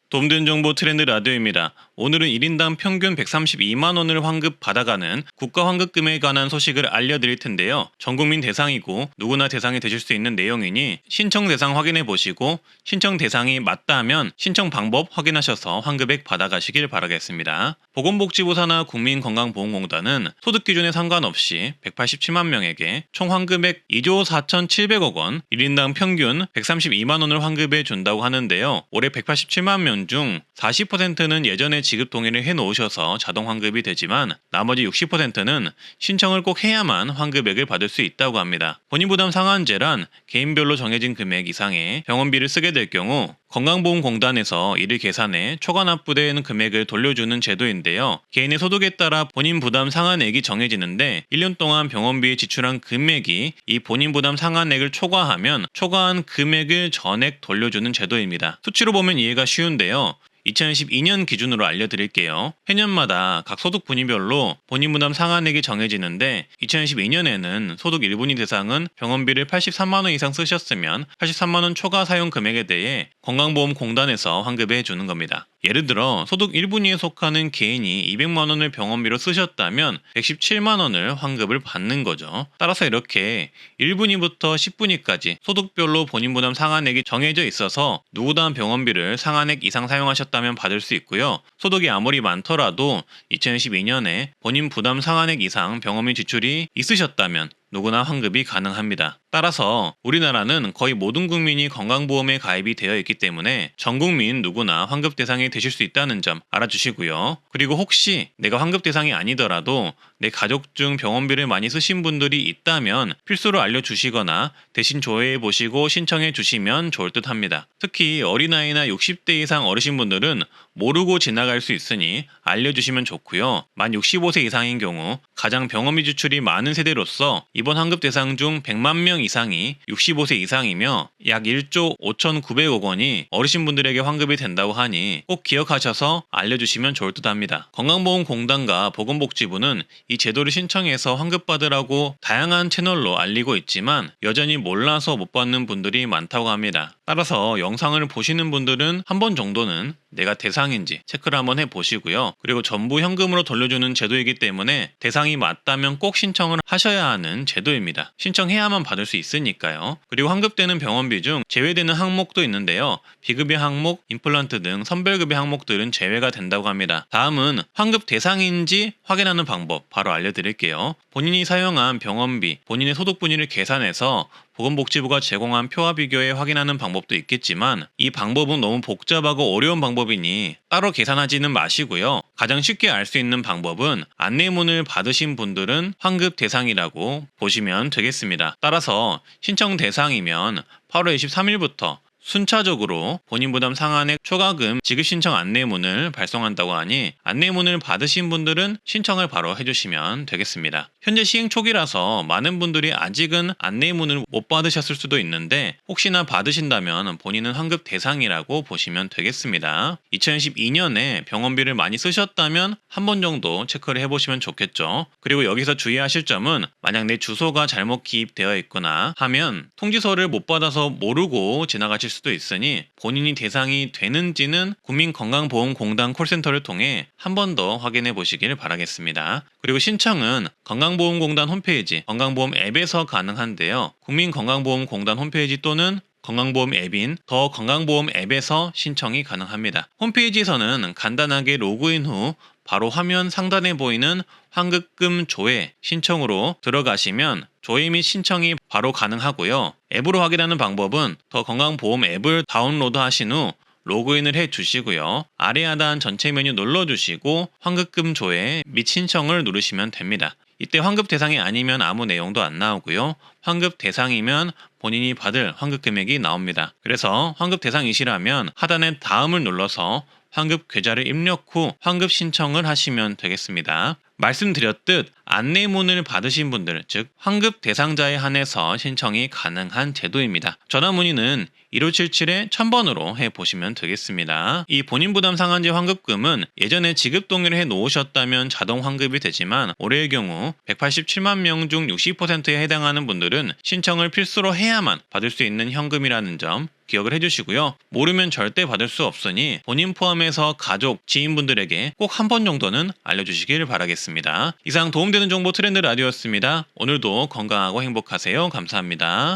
도움되는 정보 트렌드 라디오입니다. 오늘은 1인당 평균 132만원을 환급 받아가는 국가 환급금에 관한 소식을 알려드릴 텐데요. 전국민 대상이고 누구나 대상이 되실 수 있는 내용이니 신청 대상 확인해 보시고 신청 대상이 맞다 하면 신청 방법 확인하셔서 환급액 받아가시길 바라겠습니다. 보건복지부사나 국민건강보험공단은 소득 기준에 상관없이 187만 명에게 총 환급액 2조 4,700억 원, 1인당 평균 132만원을 환급해 준다고 하는데요. 올해 187만 명 중 40%는 예전에 지급 동의를 해놓으셔서 자동 환급이 되지만 나머지 60%는 신청을 꼭 해야만 환급액을 받을 수 있다고 합니다. 본인 부담 상한제란 개인별로 정해진 금액 이상의 병원비를 쓰게 될 경우 건강보험공단에서 이를 계산해 초과 납부된 금액을 돌려주는 제도인데요. 개인의 소득에 따라 본인 부담 상한액이 정해지는데 1년 동안 병원비에 지출한 금액이 이 본인 부담 상한액을 초과하면 초과한 금액을 전액 돌려주는 제도입니다. 수치로 보면 이해가 쉬운데요. 2012년 기준으로 알려드릴게요. 해년마다 각 소득 분위별로 본인 부담 상한액이 정해지는데 2012년에는 소득 1분위 대상은 병원비를 83만원 이상 쓰셨으면 83만원 초과 사용 금액에 대해 건강보험공단에서 환급해 주는 겁니다. 예를 들어 소득 1분위에 속하는 개인이 200만원을 병원비로 쓰셨다면 117만원을 환급을 받는 거죠. 따라서 이렇게 1분위부터 10분위까지 소득별로 본인 부담 상한액이 정해져 있어서 누구나 병원비를 상한액 이상 사용하셨다면 받을 수 있고요. 소득이 아무리 많더라도 2012년에 본인 부담 상한액 이상 병원비 지출이 있으셨다면 누구나 환급이 가능합니다. 따라서 우리나라는 거의 모든 국민이 건강보험에 가입이 되어 있기 때문에 전 국민 누구나 환급 대상이 되실 수 있다는 점 알아주시고요. 그리고 혹시 내가 환급 대상이 아니더라도 내 가족 중 병원비를 많이 쓰신 분들이 있다면 필수로 알려주시거나 대신 조회해 보시고 신청해 주시면 좋을 듯 합니다. 특히 어린아이나 60대 이상 어르신분들은 모르고 지나갈 수 있으니 알려주시면 좋고요. 만 65세 이상인 경우 가장 병원비 지출이 많은 세대로서 이번 환급 대상 중 100만 명 이상이 65세 이상이며 약 1조 5,900억 원이 어르신분들에게 환급이 된다고 하니 꼭 기억하셔서 알려주시면 좋을 듯 합니다. 건강보험공단과 보건복지부는 이 제도를 신청해서 환급받으라고 다양한 채널로 알리고 있지만 여전히 몰라서 못 받는 분들이 많다고 합니다. 따라서 영상을 보시는 분들은 한 번 정도는 내가 대상인지 체크를 한번 해보시고요. 그리고 전부 현금으로 돌려주는 제도이기 때문에 대상이 맞다면 꼭 신청을 하셔야 하는 제도입니다. 신청해야만 받을 수 있으니까요. 그리고 환급되는 병원비 중 제외되는 항목도 있는데요. 비급여 항목, 임플란트 등 선별급여 항목들은 제외가 된다고 합니다. 다음은 환급 대상인지 확인하는 방법 바로 알려드릴게요. 본인이 사용한 병원비, 본인의 소득 분위를 계산해서 보건복지부가 제공한 표와 비교해 확인하는 방법도 있겠지만 이 방법은 너무 복잡하고 어려운 방법이니 따로 계산하지는 마시고요. 가장 쉽게 알 수 있는 방법은 안내문을 받으신 분들은 환급 대상이라고 보시면 되겠습니다. 따라서 신청 대상이면 8월 23일부터 순차적으로 본인 부담 상한액 초과금 지급 신청 안내문을 발송한다고 하니 안내문을 받으신 분들은 신청을 바로 해주시면 되겠습니다. 현재 시행 초기라서 많은 분들이 아직은 안내문을 못 받으셨을 수도 있는데 혹시나 받으신다면 본인은 환급 대상이라고 보시면 되겠습니다. 2012년에 병원비를 많이 쓰셨다면 한 번 정도 체크를 해보시면 좋겠죠. 그리고 여기서 주의하실 점은 만약 내 주소가 잘못 기입되어 있거나 하면 통지서를 못 받아서 모르고 지나가실 수도 있으니 본인이 대상이 되는지는 국민건강보험공단 콜센터를 통해 한 번 더 확인해 보시길 바라겠습니다. 그리고 신청은 건강보험공단 홈페이지 건강보험 앱에서 가능한데요. 국민건강보험공단 홈페이지 또는 건강보험 앱인 더 건강보험 앱에서 신청이 가능합니다. 홈페이지에서는 간단하게 로그인 후 바로 화면 상단에 보이는 환급금 조회 신청으로 들어가시면 조회 및 신청이 바로 가능하고요. 앱으로 확인하는 방법은 더 건강보험 앱을 다운로드 하신 후 로그인을 해 주시고요. 아래 하단 전체 메뉴 눌러주시고 환급금 조회 및 신청을 누르시면 됩니다. 이때 환급 대상이 아니면 아무 내용도 안 나오고요. 환급 대상이면 본인이 받을 환급 금액이 나옵니다. 그래서 환급 대상이시라면 하단에 다음을 눌러서 환급 계좌를 입력 후 환급 신청을 하시면 되겠습니다. 말씀드렸듯 안내문을 받으신 분들, 즉 환급 대상자에 한해서 신청이 가능한 제도입니다. 전화 문의는 1577-1000번으로 해보시면 되겠습니다. 이 본인 부담 상한제 환급금은 예전에 지급 동의를 해 놓으셨다면 자동 환급이 되지만 올해의 경우 187만 명 중 60%에 해당하는 분들은 신청을 필수로 해야만 받을 수 있는 현금이라는 점 기억을 해주시고요. 모르면 절대 받을 수 없으니 본인 포함해서 가족, 지인분들에게 꼭 한 번 정도는 알려주시길 바라겠습니다. 이상 도움되는 정보 트렌드 라디오였습니다. 오늘도 건강하고 행복하세요. 감사합니다.